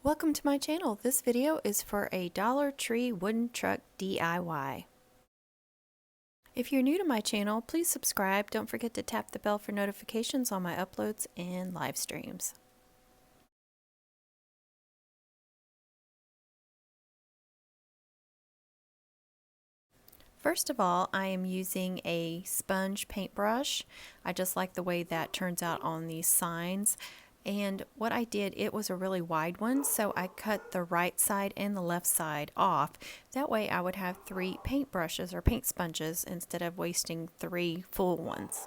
Welcome to my channel. This video is for a Dollar Tree wooden truck DIY. If you're new to my channel, please subscribe. Don't forget to tap the bell for notifications on my uploads and live streams. First of all, I am using a sponge paintbrush. I just like the way that turns out on these signs. And what I did, it was a really wide one, so I cut the right side and the left side off. That way I would have 3 paintbrushes or paint sponges instead of wasting 3 full ones.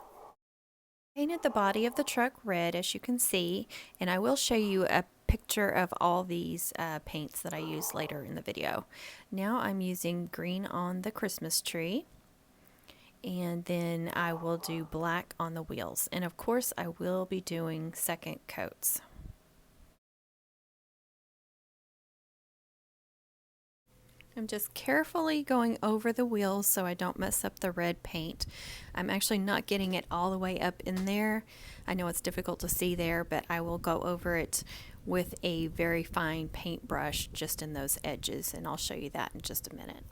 Painted the body of the truck red, as you can see, and I will show you a picture of all these paints that I use later in the video. Now I'm using green on the Christmas tree, and then I will do black on the wheels, and of course I will be doing second coats. I'm just carefully going over the wheels so I don't mess up the red paint. I'm actually not getting it all the way up in there. I know it's difficult to see there, but I will go over it with a very fine paintbrush just in those edges, and I'll show you that in just a minute.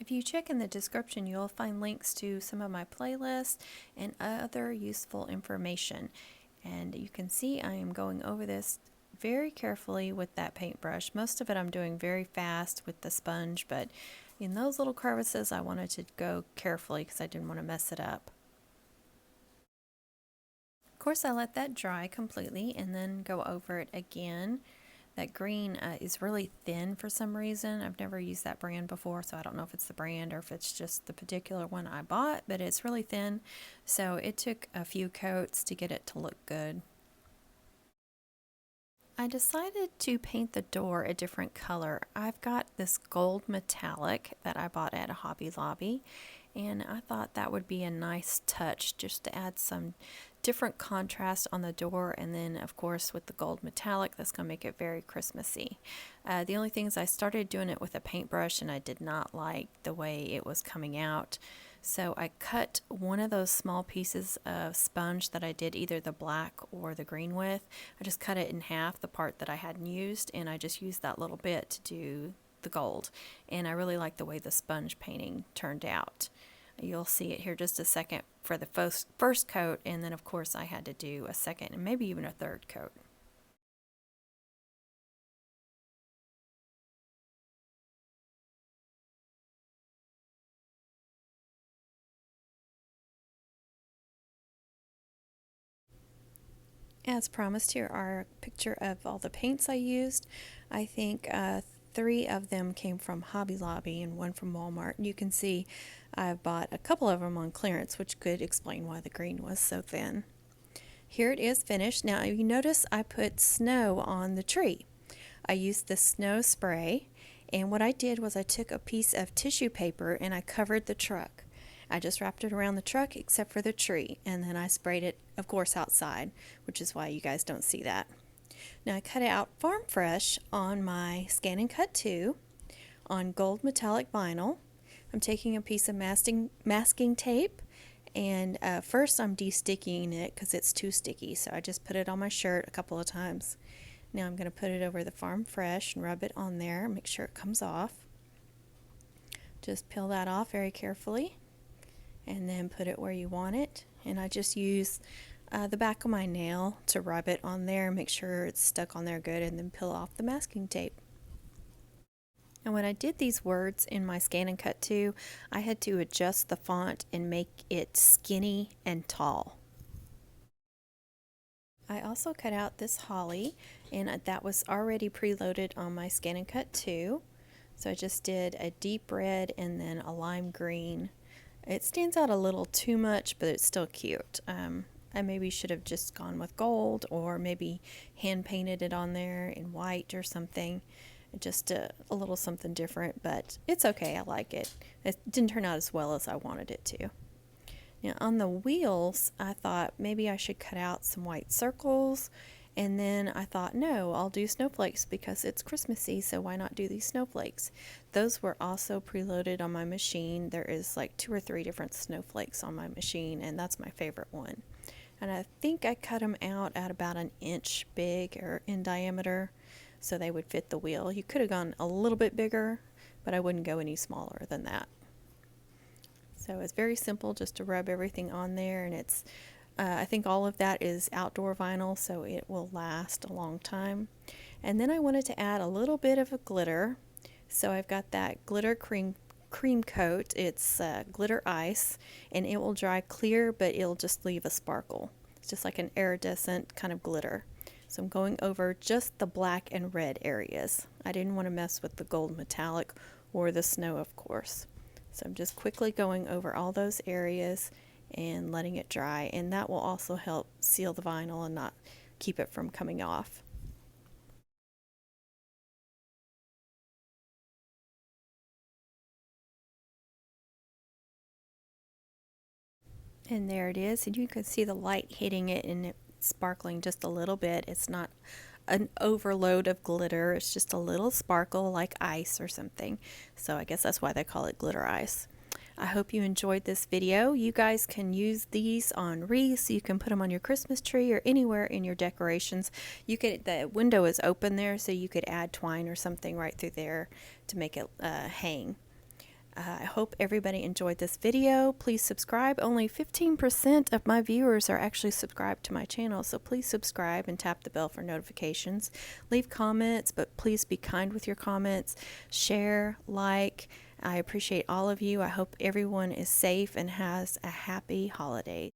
If you check in the description, you'll find links to some of my playlists and other useful information. And you can see I am going over this very carefully with that paintbrush. Most of it I'm doing very fast with the sponge, but in those little crevices I wanted to go carefully because I didn't want to mess it up. Of course, I let that dry completely and then go over it again. That green is really thin for some reason. I've never used that brand before, so I don't know if it's the brand or if it's just the particular one I bought, but it's really thin. So it took a few coats to get it to look good. I decided to paint the door a different color. I've got this gold metallic that I bought at a Hobby Lobby, and I thought that would be a nice touch just to add some different contrast on the door, and then of course with the gold metallic that's going to make it very Christmassy. The only thing is I started doing it with a paintbrush and I did not like the way it was coming out, so I cut one of those small pieces of sponge that I did either the black or the green with. I just cut it in half, the part that I hadn't used, and I just used that little bit to do the gold, and I really like the way the sponge painting turned out. You'll see it here just a second for the first coat, and then of course I had to do a second and maybe even a third coat. As promised, here are a picture of all the paints I used. I think 3 of them came from Hobby Lobby and 1 from Walmart. And you can see I've bought a couple of them on clearance, which could explain why the green was so thin. Here it is finished. Now you notice I put snow on the tree. I used the snow spray, and what I did was I took a piece of tissue paper and I covered the truck. I just wrapped it around the truck except for the tree, and then I sprayed it, of course, outside, which is why you guys don't see that. Now I cut out Farm Fresh on my Scan and Cut 2 on gold metallic vinyl. I'm taking a piece of masking tape, and first I'm de-sticking it because it's too sticky, so I just put it on my shirt a couple of times. Now I'm going to put it over the Farm Fresh and rub it on there, make sure it comes off. Just peel that off very carefully and then put it where you want it, and I just use the back of my nail to rub it on there, make sure it's stuck on there good, and then peel off the masking tape. And when I did these words in my Scan and Cut 2, I had to adjust the font and make it skinny and tall. I also cut out this holly, and that was already preloaded on my Scan and Cut 2. So I just did a deep red and then a lime green. It stands out a little too much, but it's still cute. I maybe should have just gone with gold or maybe hand painted it on there in white or something. Just a little something different, but it's okay. I like it. It didn't turn out as well as I wanted it to. Now on the wheels, I thought maybe I should cut out some white circles, and then I thought, no, I'll do snowflakes because it's Christmassy, so why not do these snowflakes? Those were also preloaded on my machine. There is like 2 or 3 different snowflakes on my machine, and that's my favorite one. And I think I cut them out at about an inch big or in diameter, so they would fit the wheel. You could have gone a little bit bigger, but I wouldn't go any smaller than that. So it's very simple just to rub everything on there, and it's I think all of that is outdoor vinyl, so it will last a long time. And then I wanted to add a little bit of a glitter, so I've got that glitter cream coat. It's glitter ice, and it will dry clear, but it'll just leave a sparkle. It's just like an iridescent kind of glitter. So I'm going over just the black and red areas. I didn't want to mess with the gold metallic or the snow, of course. So I'm just quickly going over all those areas and letting it dry, and that will also help seal the vinyl and not keep it from coming off. And there it is, and you can see the light hitting it and it sparkling just a little bit. It's not an overload of glitter, it's just a little sparkle like ice or something. So I guess that's why they call it glitter ice. I hope you enjoyed this video. You guys can use these on wreaths. You can put them on your Christmas tree or anywhere in your decorations. The window is open there, so you could add twine or something right through there to make it hang. I hope everybody enjoyed this video. Please subscribe. Only 15% of my viewers are actually subscribed to my channel, so please subscribe and tap the bell for notifications. Leave comments, but please be kind with your comments. Share, like. I appreciate all of you. I hope everyone is safe and has a happy holiday.